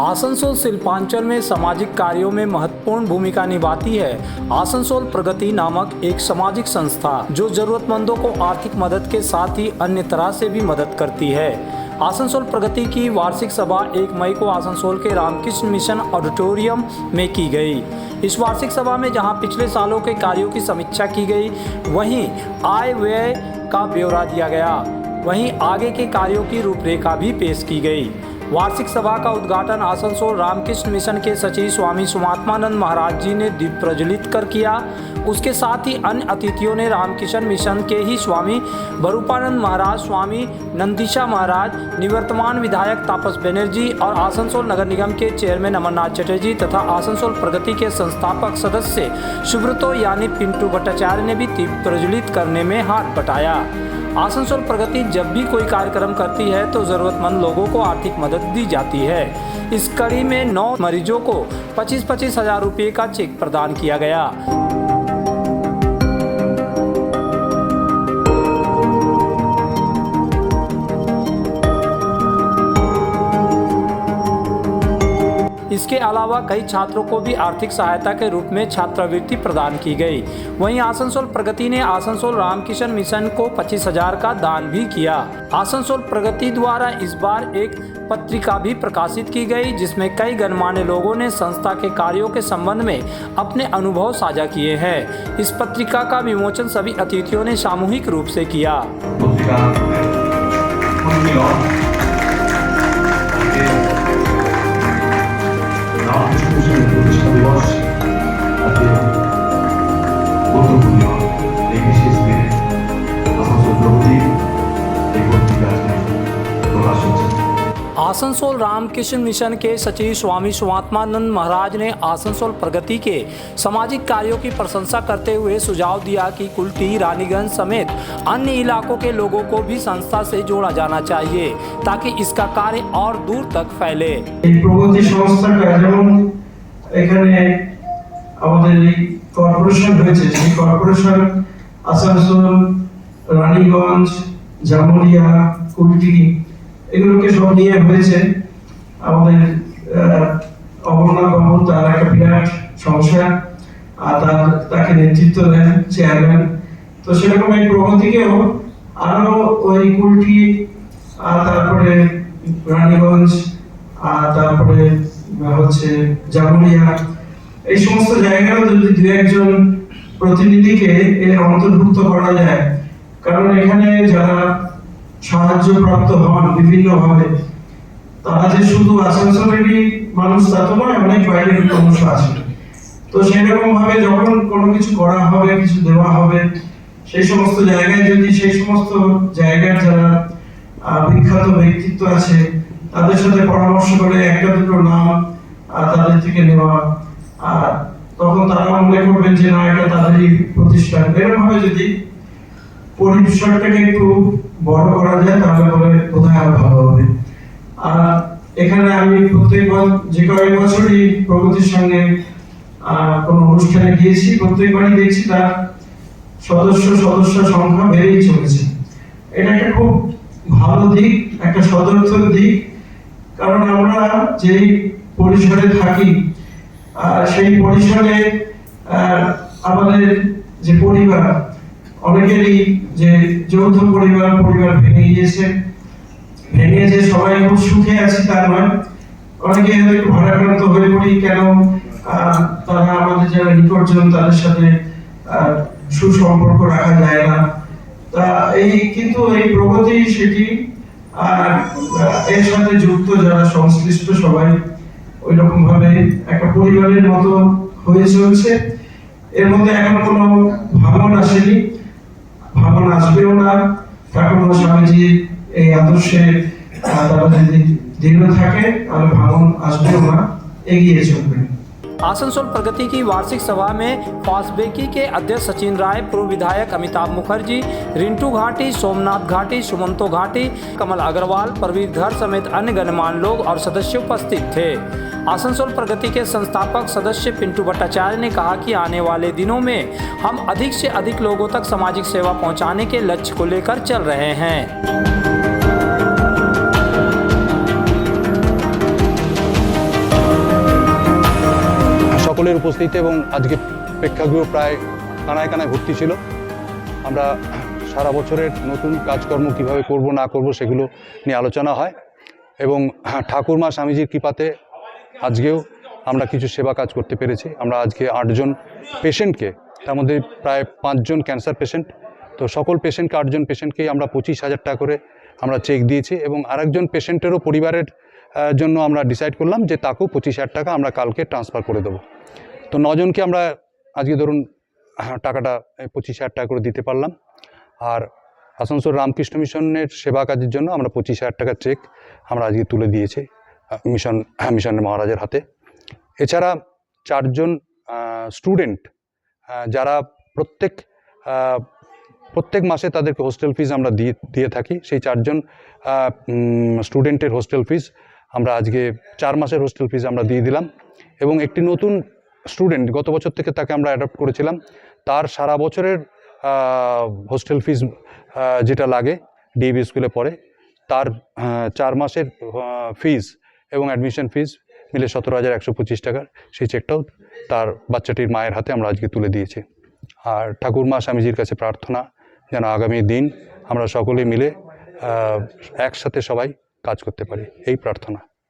आसनसोल शिल्पांचल में सामाजिक कार्यों में महत्वपूर्ण भूमिका निभाती है। आसनसोल प्रगति नामक एक सामाजिक संस्था जो जरूरतमंदों को आर्थिक मदद के साथ ही अन्य तरह से भी मदद करती है। आसनसोल प्रगति की वार्षिक सभा 1 मई को आसनसोल के रामकृष्ण मिशन ऑडिटोरियम में की गई। इस वार्षिक सभा में जहां पिछले सालों के कार्यों की समीक्षा की गई, वहीं आय व्यय का ब्यौरा दिया गया, वहीं आगे के कार्यों की रूपरेखा भी पेश की गई। वार्षिक सभा का उद्घाटन आसनसोल रामकृष्ण मिशन के सचिव स्वामी सुमात्मानंद महाराज जी ने दीप प्रज्वलित कर किया। उसके साथ ही अन्य अतिथियों ने रामकृष्ण मिशन के ही स्वामी बरूपानंद महाराज, स्वामी नंदीशा महाराज, निवर्तमान विधायक तापस बनर्जी और आसनसोल नगर निगम के चेयरमैन अमरनाथ चटर्जी तथा आसनसोल प्रगति के संस्थापक सदस्य सुब्रतो यानी पिंटू भट्टाचार्य ने भी दीप प्रज्वलित करने में हाथ बटाया। आसनसोल प्रगति जब भी कोई कार्यक्रम करती है तो ज़रूरतमंद लोगों को आर्थिक मदद दी जाती है। इस कड़ी में 9 मरीजों को 25-25 हज़ार रुपये का चेक प्रदान किया गया। इसके अलावा कई छात्रों को भी आर्थिक सहायता के रूप में छात्रवृत्ति प्रदान की गई। वहीं आसनसोल प्रगति ने आसनसोल रामकृष्ण मिशन को 25,000 का दान भी किया। आसनसोल प्रगति द्वारा इस बार एक पत्रिका भी प्रकाशित की गई, जिसमें कई गणमान्य लोगों ने संस्था के कार्यों के संबंध में अपने अनुभव साझा किए हैं। इस पत्रिका का विमोचन सभी अतिथियों ने सामूहिक रूप से किया। आसनसोल रामकृष्ण मिशन के सचिव स्वामी सुमात्मानंद महाराज ने आसनसोल प्रगति के सामाजिक कार्यों की प्रशंसा करते हुए सुझाव दिया कि कुल्टी, रानीगंज समेत अन्य इलाकों के लोगों को भी संस्था से जोड़ा जाना चाहिए ताकि इसका कार्य और दूर तक फैले। प्रगति संस्था का যেমন এখানে আমাদের এই কর্পোরেশন হয়েছে, সেই কর্পোরেশন আসানসোল, রানীগঞ্জ, জামুরিয়া, কুলটি এগুলোকে সব নিয়ে হয়েছে। আমাদের অমরনাথ বাবু তার একটা বিরাট সমস্যা, আর তাকে নেতৃত্ব দেন চেয়ারম্যান। তো সেরকম এই প্রগতিকেও আরো ওই কুলটি, তারপরে রানীগঞ্জ, তারপরে হচ্ছে জামুরিয়া, এই সমস্ত জায়গায় যদি দু একজন প্রতিনিধিকে এর অন্তর্ভুক্ত করা যায়, কারণ এখানে যারা সাহায্যপ্রাপ্ত হন বিভিন্নভাবে, তারা যে শুধু আসানসোলেরই মানুষ তা তো নয়, অনেক বাইরের মানুষ আছে। তো সেরকম ভাবে যখন কোনো কিছু করা হবে, কিছু দেওয়া হবে, সেই সমস্ত জায়গায় যদি সেই সমস্ত জায়গার যারা বিখ্যাত ব্যক্তিত্ব আছে তাদের সাথে পরামর্শ করে একটা দুটো নাম তাদের থেকে নেওয়া, তখন তারা মনে করবেন যে না এটা তাদেরই প্রতিষ্ঠান। এরকম ভাবে যদি পরিসরটাকে একটু বড় করা যায় তাহলে পরে বোধহয় আরো ভালো হবে। আর এখানে আমি প্রত্যেকবার যে কয়েক বছরই প্রগতির সঙ্গে কোনো অনুষ্ঠানে গিয়েছি, প্রত্যেকবারই দেখছি তার সদস্য সংখ্যা বেড়েই চলেছে। এটা একটা খুব ভালো দিক, একটা সদর্থক দিক। কারণ আমরা যেই পরিসরে থাকি সেই পরিসরে আমাদের যে পরিবার, অনেকেরই যে যৌথ পরিবার ভেঙে গিয়েছে, যে সবাই খুব সুখে আছি তা নয়, অনেকে একটু ভারাক্রান্ত হয়ে পড়ি, কেন তারা আমাদের যারা নিকটজন তাদের সাথে সুসম্পর্ক রাখা যায় না। তা কিন্তু এই প্রগতি সেটি এর সাথে যুক্ত যারা সংশ্লিষ্ট সবাই ওই রকম ভাবে একটা পরিবারের মতো হয়ে চলছে। এর মধ্যে এখন কোনো ভাঙন আসেনি, ভাঙন আসবেও না। ঠাকুর স্বামীজি এই আদর্শে তারা যদি দৃঢ় থাকে তাহলে ভাঙন আসবেও না, এগিয়ে চলবে। आसनसोल प्रगति की वार्षिक सभा में फासबेकी के अध्यक्ष सचिन राय, पूर्व विधायक अमिताभ मुखर्जी, रिंटू घाटी, सोमनाथ घाटी, सुमंतो घाटी, कमल अग्रवाल, प्रवीर धर समेत अन्य गणमान्य लोग और सदस्य उपस्थित थे। आसनसोल प्रगति के संस्थापक सदस्य पिंटू भट्टाचार्य ने कहा कि आने वाले दिनों में हम अधिक से अधिक लोगों तक सामाजिक सेवा पहुंचाने के लक्ष्य को लेकर चल रहे हैं। সকলের উপস্থিতি এবং আজকে প্রেক্ষাগৃহ প্রায় কানায় কানায় ভর্তি ছিল। আমরা সারা বছরের নতুন কাজকর্ম কিভাবে করব না করব সেগুলো নিয়ে আলোচনা হয় এবং ঠাকুরমা স্বামীজির কৃপাতে আজকেও আমরা কিছু সেবা কাজ করতে পেরেছি। আমরা আজকে 8 জন পেশেন্টকে, তার মধ্যে প্রায় 5 জন ক্যান্সার পেশেন্ট, তো সকল পেশেন্টকে 8 জন পেশেন্টকেই আমরা 25,000 টাকা করে আমরা চেক দিয়েছি এবং আরেকজন পেশেন্টেরও পরিবারের জন্য আমরা ডিসাইড করলাম যে তাকেও 25,000 টাকা আমরা কালকে ট্রান্সফার করে দেবো। তো 9 জনকে আমরা আজকে ধরুন টাকাটা 25,000 টাকা করে দিতে পারলাম। আর আসানসোল রামকৃষ্ণ মিশনের সেবা কাজের জন্য আমরা 25,000 টাকার চেক আমরা আজকে তুলে দিয়েছি মিশনের মহারাজের হাতে। এছাড়া 4 জন স্টুডেন্ট যারা প্রত্যেক মাসে তাদেরকে হোস্টেল ফিজ আমরা দিয়ে থাকি, সেই 4 জন স্টুডেন্টের হোস্টেল ফিজ আমরা আজকে 4 মাসের হোস্টেল ফিজ আমরা দিয়ে দিলাম এবং একটি নতুন স্টুডেন্ট গত বছর থেকে তাকে আমরা অ্যাডপ্ট করেছিলাম, তার সারা বছরের হোস্টেল ফিজ যেটা লাগে ডিএভি স্কুলে পড়ে তার 4 মাসের ফিজ এবং অ্যাডমিশন ফিজ মিলে 17,125 টাকার সেই চেকটাও তার বাচ্চাটির মায়ের হাতে আমরা আজকে তুলে দিয়েছি। আর ঠাকুরমা স্বামীজির কাছে প্রার্থনা যেন আগামী দিন আমরা সকলে মিলে একসাথে সবাই কাজ করতে পারি, এই প্রার্থনা।